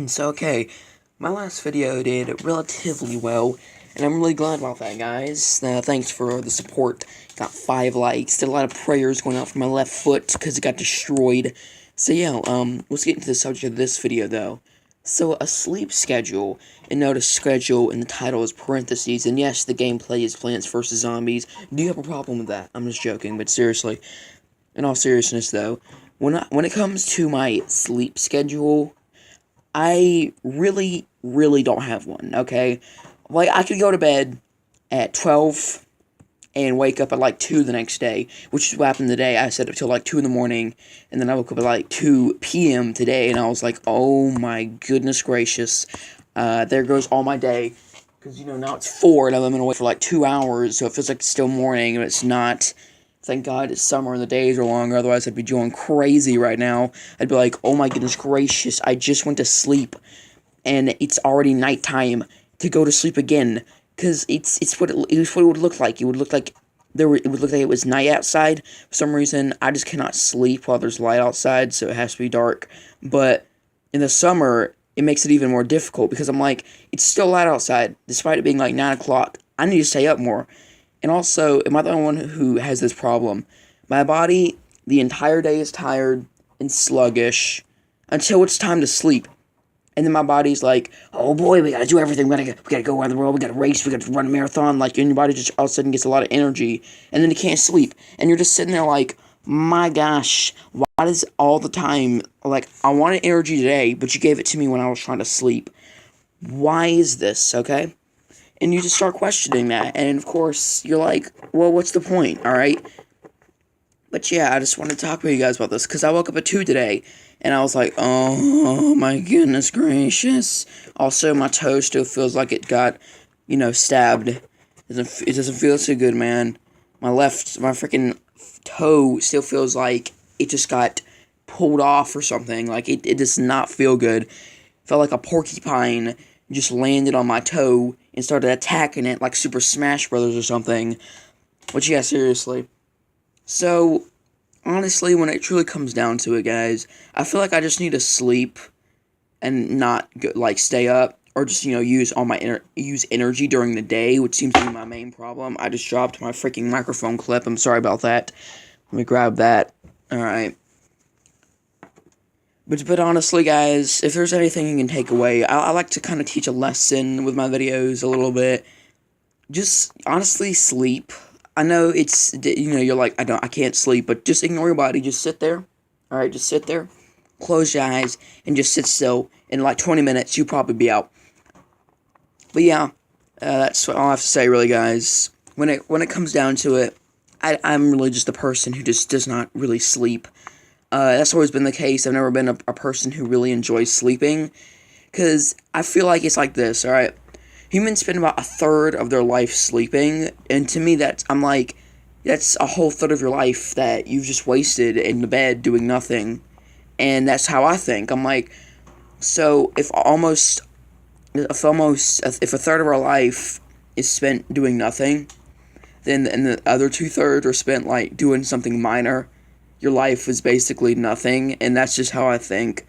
So, okay, my last video did relatively well, and I'm really glad about that, guys. Thanks for the support. Got 5 likes, did a lot of prayers going out for my left foot because it got destroyed. So, yeah, let's get into the subject of this video, though. So, a sleep schedule, and notice schedule in the title is parentheses, and yes, the gameplay is Plants vs. Zombies. Do you have a problem with that? I'm just joking, but seriously, in all seriousness, though, when it comes to my sleep schedule, I really don't have one, okay? Like, I could go to bed at 12 and wake up at, like, 2 the next day, which is what happened today. I set up till, like, 2 in the morning, and then I woke up at, like, 2 p.m. today, and I was like, oh my goodness gracious, there goes all my day. Because, now it's 4, and I'm going to wait for, like, 2 hours, so it feels like it's still morning, and it's not. Thank God it's summer and the days are longer, otherwise I'd be going crazy right now. I'd be like, oh my goodness gracious, I just went to sleep, and it's already nighttime to go to sleep again. Because it's what it would look like. It would look like it would look like it was night outside. For some reason, I just cannot sleep while there's light outside, so it has to be dark. But in the summer, it makes it even more difficult, because I'm like, it's still light outside, despite it being like 9 o'clock. I need to stay up more. And also, am I the only one who has this problem? My body, the entire day is tired and sluggish until it's time to sleep. And then my body's like, oh boy, we gotta do everything. We gotta go around the world. We gotta race. We gotta run a marathon. Like, and your body just all of a sudden gets a lot of energy. And then you can't sleep. And you're just sitting there like, my gosh, why does all the time, like, I wanted energy today, but you gave it to me when I was trying to sleep. Why is this, okay? And you just start questioning that, and of course, you're like, well, what's the point, alright? But yeah, I just wanted to talk with you guys about this, because I woke up at 2 today, and I was like, oh my goodness gracious. Also, my toe still feels like it got, stabbed. It doesn't feel so good, man. My freaking toe still feels like it just got pulled off or something. Like, it does not feel good. Felt like a porcupine just landed on my toe and started attacking it like Super Smash Brothers or something. Which, yeah, seriously. So, honestly, when it truly comes down to it, guys, I feel like I just need to sleep and not, stay up. Or just, use energy during the day, which seems to be my main problem. I just dropped my freaking microphone clip. I'm sorry about that. Let me grab that. Alright. But honestly, guys, if there's anything you can take away, I like to kind of teach a lesson with my videos a little bit. Just, honestly, sleep. I know it's, you're like, I can't sleep, but just ignore your body. Just sit there. Alright, just sit there. Close your eyes, and just sit still. In like 20 minutes, you'll probably be out. But yeah, that's all I have to say, really, guys. When it comes down to it, I'm really just a person who just does not really sleep. That's always been the case. I've never been a person who really enjoys sleeping, because I feel like it's like this, alright? Humans spend about a third of their life sleeping, and to me, that's a whole third of your life that you've just wasted in the bed doing nothing, and that's how I think. I'm like, so if a third of our life is spent doing nothing, then and the other 2/3 are spent, like, doing something minor, your life is basically nothing, and that's just how I think.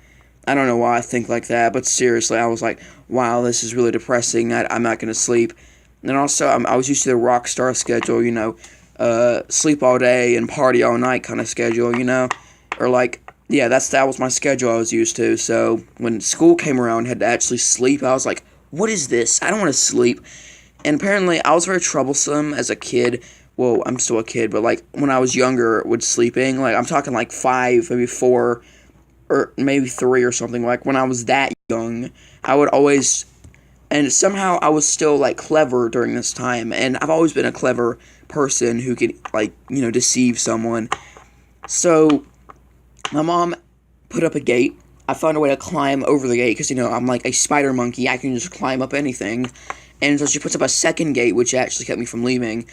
I don't know why I think like that, but seriously, I was like, wow, this is really depressing. I'm not going to sleep. And also, I was used to the rock star schedule, sleep all day and party all night kind of schedule, or like, yeah, that was my schedule I was used to. So when school came around and had to actually sleep, I was like, what is this? I don't want to sleep. And apparently, I was very troublesome as a kid. Well, I'm still a kid, but, like, when I was younger with sleeping, like, I'm talking, like, 5, maybe 4, or maybe 3 or something. Like, when I was that young, I would always, and somehow I was still, like, clever during this time, and I've always been a clever person who could, like, deceive someone. So, my mom put up a gate. I found a way to climb over the gate, because, I'm like a spider monkey. I can just climb up anything. And so she puts up a second gate, which actually kept me from leaving.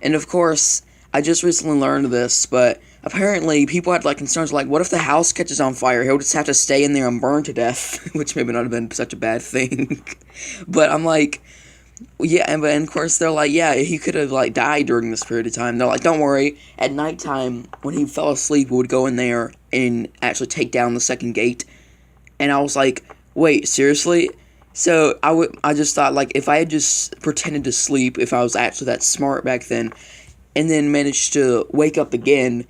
And of course, I just recently learned this, but apparently people had, like, concerns like, what if the house catches on fire? He'll just have to stay in there and burn to death, which maybe not have been such a bad thing. But I'm like, yeah, and of course they're like, yeah, he could have, like, died during this period of time. They're like, don't worry, at nighttime, when he fell asleep, we would go in there and actually take down the second gate. And I was like, Wait, seriously? So I just thought like if I had just pretended to sleep, if I was actually that smart back then, and then managed to wake up again,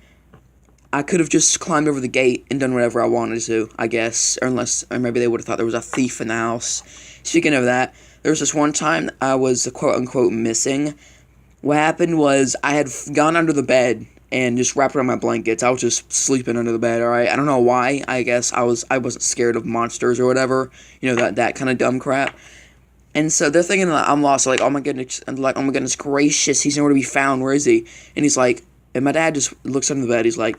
I could have just climbed over the gate and done whatever I wanted to, I guess, or maybe they would have thought there was a thief in the house. Speaking of that, there was this one time I was quote unquote missing. What happened was I had gone under the bed and just wrapped around my blankets. I was just sleeping under the bed. All right, I don't know why. I guess I wasn't scared of monsters or whatever. You know that kind of dumb crap. And so they're thinking that I'm lost. Like, oh my goodness gracious, he's nowhere to be found. Where is he? And he's like, and my dad just looks under the bed. He's like,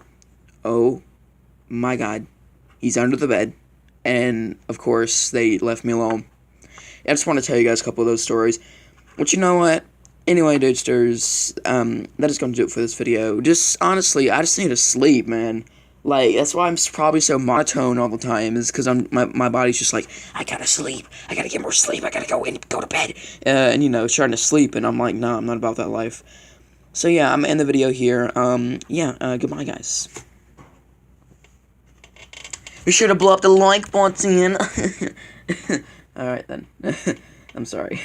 oh my god, he's under the bed. And of course, they left me alone. I just want to tell you guys a couple of those stories. But you know what? Anyway, dudesters, that is going to do it for this video. Just, honestly, I just need to sleep, man. Like, that's why I'm probably so monotone all the time, is because my body's just like, I gotta sleep, I gotta get more sleep, I gotta go to bed, and, you know, trying to sleep, and I'm like, nah, I'm not about that life. So, yeah, I'm gonna end the video here. Goodbye, guys. Be sure to blow up the like button. Alright, then. I'm sorry.